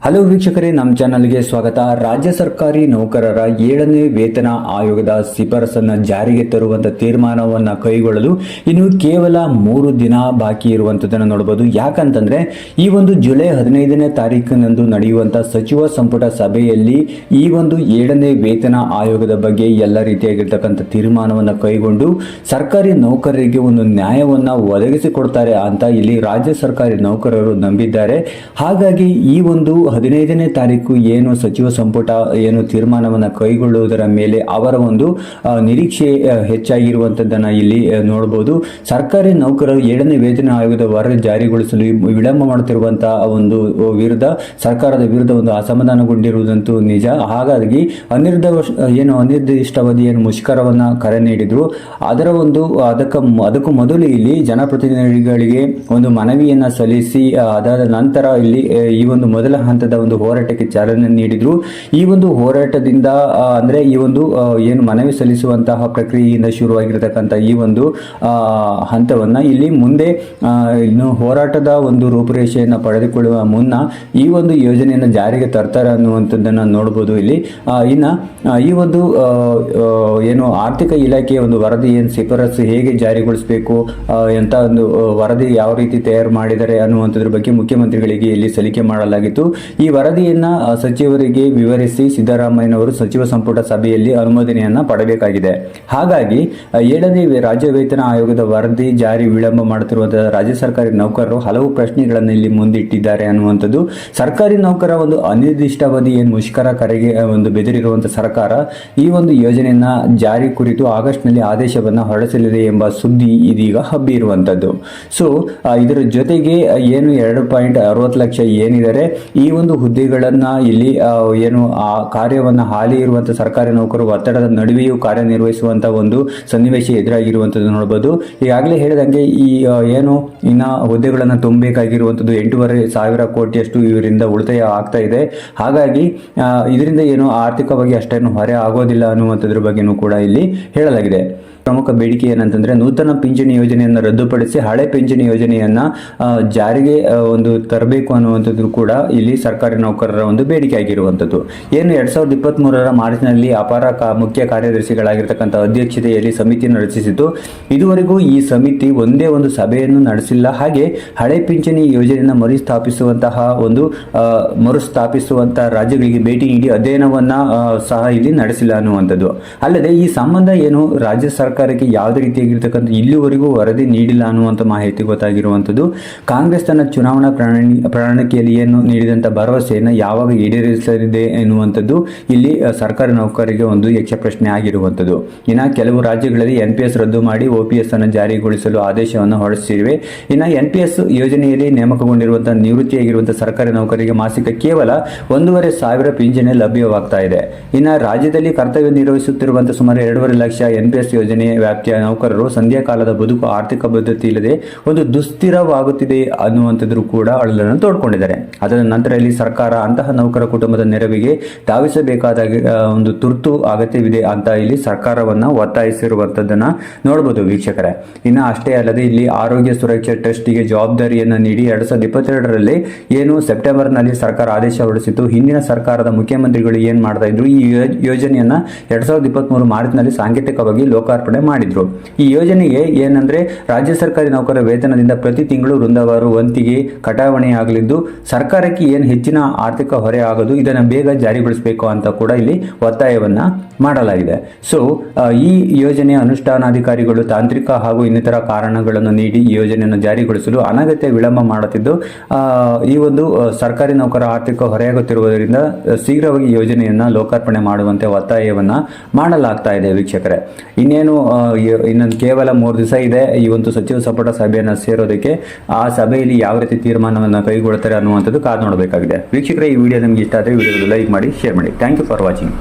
Hello ವೀಕ್ಷಕರೇ, ನಮ್ಮ ಚಾನಲ್ಗೆ ಸ್ವಾಗತ. ರಾಜ್ಯ ಸರ್ಕಾರಿ ನೌಕರರ 7ನೇ ವೇತನ ಆಯೋಗದ ಶಿಫಾರಸನ್ನು ಜಾರಿಗೆ ತರುವಂತ ತೀರ್ಮಾನವನ್ನು ಕೈಗೊಳ್ಳಲು ಇನ್ನು ಕೇವಲ 3 ದಿನ ಬಾಕಿ ಇರುವಂತದನ್ನು ನೋಡಬಹುದು. ಯಾಕಂತಂದ್ರೆ ಈ ಒಂದು ಜುಲೈ 15ನೇ ತಾರೀಕಿನಂದು ನಡೆಯುವಂತ ಸಚಿವ ಸಂಪುಟ ಸಭೆಯಲ್ಲಿ ಈ ಒಂದು 7ನೇ ವೇತನ ಆಯೋಗದ ಬಗ್ಗೆ ಎಲ್ಲ ರೀತಿಯಾಗಿರ್ತಕ್ಕಂಥ ತೀರ್ಮಾನವನ್ನು ಕೈಗೊಂಡು ಸರ್ಕಾರಿ ನೌಕರರಿಗೆ ಒಂದು ನ್ಯಾಯವನ್ನ ಒದಗಿಸಿಕೊಡ್ತಾರೆ ಅಂತ ಇಲ್ಲಿ ರಾಜ್ಯ ಸರ್ಕಾರಿ ನೌಕರರು ನಂಬಿದ್ದಾರೆ. ಹಾಗಾಗಿ ಈ ಒಂದು 15ನೇ ತಾರೀಕು ಏನು ಸಚಿವ ಸಂಪುಟ ಏನು ತೀರ್ಮಾನವನ್ನು ಕೈಗೊಳ್ಳುವುದರ ಮೇಲೆ ಅವರ ಒಂದು ನಿರೀಕ್ಷೆ ಹೆಚ್ಚಾಗಿರುವಂತದ್ದನ್ನ ಇಲ್ಲಿ ನೋಡಬಹುದು. ಸರ್ಕಾರಿ ನೌಕರರು 7ನೇ ವೇತನ ಆಯೋಗದ ವರದಿ ಜಾರಿಗೊಳಿಸಲು ವಿಳಂಬ ಮಾಡುತ್ತಿರುವಂತಹ ಒಂದು ವಿರುದ್ಧ ಸರ್ಕಾರದ ವಿರುದ್ಧ ಒಂದು ಅಸಮಾಧಾನಗೊಂಡಿರುವುದಂತೂ ನಿಜ. ಹಾಗಾಗಿ ಅನಿರ್ದಿಷ್ಟಾವಧಿ ಏನು ಮುಷ್ಕರವನ್ನ ಕರೆ ನೀಡಿದ್ರು ಅದಕ್ಕೂ ಮೊದಲು ಇಲ್ಲಿ ಜನಪ್ರತಿನಿಧಿಗಳಿಗೆ ಒಂದು ಮನವಿಯನ್ನ ಸಲ್ಲಿಸಿ ಅದಾದ ನಂತರ ಇಲ್ಲಿ ಈ ಒಂದು ಮೊದಲ ಹಂತದ ಒಂದು ಹೋರಾಟಕ್ಕೆ ಚಾಲನೆ ನೀಡಿದ್ರು. ಈ ಒಂದು ಹೋರಾಟದಿಂದ ಅಂದ್ರೆ ಈ ಒಂದು ಏನು ಮನವಿ ಸಲ್ಲಿಸುವಂತಹ ಪ್ರಕ್ರಿಯೆಯಿಂದ ಶುರುವಾಗಿರತಕ್ಕಂಥ ಈ ಒಂದು ಹಂತವನ್ನ ಇಲ್ಲಿ ಮುಂದೆ ಇನ್ನು ಹೋರಾಟದ ಒಂದು ರೂಪುರೇಷೆಯನ್ನು ಪಡೆದುಕೊಳ್ಳುವ ಮುನ್ನ ಈ ಒಂದು ಯೋಜನೆಯನ್ನು ಜಾರಿಗೆ ತರ್ತಾರೆ ಅನ್ನುವಂಥದ್ದನ್ನು ನೋಡಬಹುದು. ಇಲ್ಲಿ ಈ ಒಂದು ಏನು ಆರ್ಥಿಕ ಇಲಾಖೆಯ ಒಂದು ವರದಿ ಏನು ಶಿಫಾರಸು ಹೇಗೆ ಜಾರಿಗೊಳಿಸಬೇಕು ಅಂತ ಒಂದು ವರದಿ ಯಾವ ರೀತಿ ತಯಾರು ಮಾಡಿದ್ದಾರೆ ಅನ್ನುವಂಥದ್ರ ಬಗ್ಗೆ ಮುಖ್ಯಮಂತ್ರಿಗಳಿಗೆ ಇಲ್ಲಿ ಸಲ್ಲಿಕೆ ಮಾಡಲಾಗಿತ್ತು. ಈ ವರದಿಯನ್ನ ಸಚಿವರಿಗೆ ವಿವರಿಸಿ ಸಿದ್ದರಾಮಯ್ಯನವರು ಸಚಿವ ಸಂಪುಟ ಸಭೆಯಲ್ಲಿ ಅನುಮೋದನೆಯನ್ನ ಪಡೆಯಬೇಕಾಗಿದೆ. ಹಾಗಾಗಿ 7ನೇ ರಾಜ್ಯ ವೇತನ ಆಯೋಗದ ವರದಿ ಜಾರಿ ವಿಳಂಬ ಮಾಡುತ್ತಿರುವಂತಹ ರಾಜ್ಯ ಸರ್ಕಾರಿ ನೌಕರರು ಹಲವು ಪ್ರಶ್ನೆಗಳನ್ನು ಇಲ್ಲಿ ಮುಂದಿಟ್ಟಿದ್ದಾರೆ ಅನ್ನುವಂಥದ್ದು. ಸರ್ಕಾರಿ ನೌಕರ ಒಂದು ಅನಿರ್ದಿಷ್ಟಾವಧಿ ಏನು ಮುಷ್ಕರ ಕರೆಗೆ ಒಂದು ಬೆದರಿರುವಂತಹ ಸರ್ಕಾರ ಈ ಒಂದು ಯೋಜನೆಯನ್ನ ಜಾರಿ ಕುರಿತು ಆಗಸ್ಟ್ನಲ್ಲಿ ಆದೇಶವನ್ನ ಹೊರಡಿಸಲಿದೆ ಎಂಬ ಸುದ್ದಿ ಇದೀಗ ಹಬ್ಬಿರುವಂತದ್ದು. ಸೊ ಇದರ ಜೊತೆಗೆ ಏನು 2.60 ಲಕ್ಷ ಏನಿದ್ದಾರೆ ಈ ಒಂದು ಹುದ್ದೆಗಳನ್ನ ಇಲ್ಲಿ ಏನು ಆ ಕಾರ್ಯವನ್ನ ಹಾಲಿ ಇರುವಂತಹ ಸರ್ಕಾರಿ ನೌಕರರು ಒತ್ತಡದ ನಡುವೆಯೂ ಕಾರ್ಯನಿರ್ವಹಿಸುವಂತಹ ಒಂದು ಸನ್ನಿವೇಶ ಎದುರಾಗಿರುವಂತದ್ದು ನೋಡಬಹುದು. ಈಗಾಗಲೇ ಹೇಳಿದಂಗೆ ಈ ಏನು ಇನ್ನ ಹುದ್ದೆಗಳನ್ನ ತುಂಬಬೇಕಾಗಿರುವಂತದ್ದು 8,500 ಕೋಟಿಯಷ್ಟು ಇವರಿಂದ ಉಳಿತಾಯ ಆಗ್ತಾ ಇದೆ. ಹಾಗಾಗಿ ಇದರಿಂದ ಏನು ಆರ್ಥಿಕವಾಗಿ ಅಷ್ಟೇನು ಹೊರೆ ಆಗೋದಿಲ್ಲ ಅನ್ನುವಂಥದ್ರ ಬಗ್ಗೆನೂ ಕೂಡ ಇಲ್ಲಿ ಹೇಳಲಾಗಿದೆ. ಪ್ರಮುಖ ಬೇಡಿಕೆ ಏನಂತಂದ್ರೆ ನೂತನ ಪಿಂಚಣಿ ಯೋಜನೆಯನ್ನು ರದ್ದುಪಡಿಸಿ ಹಳೆ ಪಿಂಚಣಿ ಯೋಜನೆಯನ್ನ ಜಾರಿಗೆ ಒಂದು ತರಬೇಕು ಅನ್ನುವಂಥದ್ದು ಕೂಡ ಇಲ್ಲಿ ಸರ್ಕಾರಿ ನೌಕರರ ಒಂದು ಬೇಡಿಕೆ ಆಗಿರುವಂಥದ್ದು. ಏನು 2023 ಮಾರ್ಚ್ನಲ್ಲಿ ಅಪಾರ ಮುಖ್ಯ ಕಾರ್ಯದರ್ಶಿಗಳಾಗಿರ್ತಕ್ಕಂಥ ಅಧ್ಯಕ್ಷತೆಯಲ್ಲಿ ಸಮಿತಿಯನ್ನು ರಚಿಸಿತು. ಇದುವರೆಗೂ ಈ ಸಮಿತಿ ಒಂದೇ ಒಂದು ಸಭೆಯನ್ನು ನಡೆಸಿಲ್ಲ. ಹಾಗೆ ಹಳೆ ಪಿಂಚಣಿ ಯೋಜನೆಯನ್ನು ಮರುಸ್ಥಾಪಿಸುವಂತಹ ರಾಜ್ಯಗಳಿಗೆ ಭೇಟಿ ನೀಡಿ ಅಧ್ಯಯನವನ್ನ ಸಹ ಇಲ್ಲಿ ನಡೆಸಿಲ್ಲ ಅನ್ನುವಂಥದ್ದು. ಅಲ್ಲದೆ ಈ ಸಂಬಂಧ ಏನು ರಾಜ್ಯ ಸರ್ಕಾರಕ್ಕೆ ಯಾವುದೇ ರೀತಿಯಾಗಿರ್ತಕ್ಕಂಥ ಇಲ್ಲಿವರೆಗೂ ವರದಿ ನೀಡಿಲ್ಲ ಅನ್ನುವಂಥ ಮಾಹಿತಿ ಗೊತ್ತಾಗಿರುವಂಥದ್ದು. ಕಾಂಗ್ರೆಸ್ ತನ್ನ ಚುನಾವಣಾ ಪ್ರಣಾಳಿಕೆಯಲ್ಲಿ ಏನು ನೀಡಿದಂಥ ಭರವಸೆಯನ್ನು ಯಾವಾಗ ಈಡೇರಿಸಲಿದೆ ಎನ್ನುವಂಥದ್ದು ಇಲ್ಲಿ ಸರ್ಕಾರಿ ನೌಕರರಿಗೆ ಒಂದು ಯಕ್ಷ ಪ್ರಶ್ನೆ ಆಗಿರುವಂಥದ್ದು. ಇನ್ನು ಕೆಲವು ರಾಜ್ಯಗಳಲ್ಲಿ NPS ರದ್ದು ಮಾಡಿ OPS ಅನ್ನು ಜಾರಿಗೊಳಿಸಲು ಆದೇಶವನ್ನು ಹೊರಡಿಸಿವೆ. ಇನ್ನು NPS ಯೋಜನೆಯಲ್ಲಿ ನೇಮಕಗೊಂಡಿರುವಂತಹ ನಿವೃತ್ತಿಯಾಗಿರುವಂತಹ ಸರ್ಕಾರಿ ನೌಕರರಿಗೆ ಮಾಸಿಕ ಕೇವಲ 1,500 ಪಿಂಚಣಿ ಲಭ್ಯವಾಗ್ತಾ ಇದೆ. ಇನ್ನು ರಾಜ್ಯದಲ್ಲಿ ಕರ್ತವ್ಯ ನಿರ್ವಹಿಸುತ್ತಿರುವಂತಹ ಸುಮಾರು 2.5 ಲಕ್ಷ NPS ಯೋಜನೆ ವ್ಯಾಪ್ತಿಯ ನೌಕರರು ಸಂಧ್ಯಾ ಕಾಲದ ಬದುಕು ಆರ್ಥಿಕ ಭದ್ರತೆ ಇಲ್ಲದೆ ಒಂದು ದುಸ್ಥಿರವಾಗುತ್ತಿದೆ ಅನ್ನುವಂಥದ್ದು ಕೂಡ ಅಳಲನ್ನು ತೋಡ್ಕೊಂಡಿದ್ದಾರೆ. ಅದರ ನಂತರ ಇಲ್ಲಿ ಸರ್ಕಾರ ಅಂತಹ ನೌಕರ ಕುಟುಂಬದ ನೆರವಿಗೆ ಧಾವಿಸಬೇಕಾದ ಒಂದು ತುರ್ತು ಅಗತ್ಯವಿದೆ ಅಂತ ಇಲ್ಲಿ ಸರ್ಕಾರವನ್ನ ಒತ್ತಾಯಿಸಿರುವಂತದ್ದನ್ನ ನೋಡಬಹುದು ವೀಕ್ಷಕರೇ. ಇನ್ನು ಅಷ್ಟೇ ಅಲ್ಲದೆ ಇಲ್ಲಿ ಆರೋಗ್ಯ ಸುರಕ್ಷಾ ಟ್ರಸ್ಟ್ಗೆ ಜವಾಬ್ದಾರಿಯನ್ನ ನೀಡಿ 2022ರಲ್ಲಿ ಏನು ಸೆಪ್ಟೆಂಬರ್ನಲ್ಲಿ ಸರ್ಕಾರ ಆದೇಶ ಹೊರಡಿಸಿತು. ಹಿಂದಿನ ಸರ್ಕಾರದ ಮುಖ್ಯಮಂತ್ರಿಗಳು ಏನ್ ಮಾಡ್ತಾ ಇದ್ರು, ಈ ಯೋಜನೆಯನ್ನ 2023 ಮಾರ್ಚ್ನಲ್ಲಿ ಸಾಂಕೇತಿಕವಾಗಿ ಲೋಕಾರ್ಪಣೆ ಮಾಡಿದ್ರು. ಈ ಯೋಜನೆಗೆ ಏನಂದ್ರೆ ರಾಜ್ಯ ಸರ್ಕಾರಿ ನೌಕರರ ವೇತನದಿಂದ ಪ್ರತಿ ತಿಂಗಳು ವೃಂದವಾರು ವಂತಿಗೆ ಕಟಾವಣೆ ಆಗಲಿದ್ದು ಸರ್ಕಾರಕ್ಕೆ ಏನು ಹೆಚ್ಚಿನ ಆರ್ಥಿಕ ಹೊರೆ ಆಗೋದು ಇದನ್ನ ಬೇಗ ಜಾರಿಗೊಳಿಸಬೇಕು ಅಂತ ಕೂಡ ಇಲ್ಲಿ ಒತ್ತಾಯವನ್ನ ಮಾಡಲಾಗಿದೆ. ಸೊ ಈ ಯೋಜನೆಯ ಅನುಷ್ಠಾನಾಧಿಕಾರಿಗಳು ತಾಂತ್ರಿಕ ಹಾಗೂ ಇನ್ನಿತರ ಕಾರಣಗಳನ್ನು ನೀಡಿ ಈ ಯೋಜನೆಯನ್ನು ಜಾರಿಗೊಳಿಸಲು ಅನಗತ್ಯ ವಿಳಂಬ ಮಾಡುತ್ತಿದ್ದು ಈ ಒಂದು ಸರ್ಕಾರಿ ನೌಕರ ಆರ್ಥಿಕ ಹೊರೆಯಾಗುತ್ತಿರುವುದರಿಂದ ಶೀಘ್ರವಾಗಿ ಯೋಜನೆಯನ್ನ ಲೋಕಾರ್ಪಣೆ ಮಾಡುವಂತೆ ಒತ್ತಾಯವನ್ನ ಮಾಡಲಾಗ್ತಾ ಇದೆ ವೀಕ್ಷಕರೇ. ಇನ್ನೊಂದು ಕೇವಲ 3 ದಿವಸ ಇದೆ ಈ ಒಂದು ಸಚಿವ ಸಂಪುಟ ಸಭೆಯನ್ನು ಸೇರೋದಕ್ಕೆ. ಆ ಸಭೆಯಲ್ಲಿ ಯಾವ ರೀತಿ ತೀರ್ಮಾನವನ್ನು ಕೈಗೊಳ್ಳುತ್ತಾರೆ ಅನ್ನುವಂಥದ್ದು ಕಾದು ನೋಡಬೇಕಾಗಿದೆ. ವೀಕ್ಷಕರೇ, ಈ ವಿಡಿಯೋ ನಿಮಗೆ ಇಷ್ಟ ಆದರೆ ವಿಡಿಯೋಗೆ ಲೈಕ್ ಮಾಡಿ, ಶೇರ್ ಮಾಡಿ. Thank you for watching.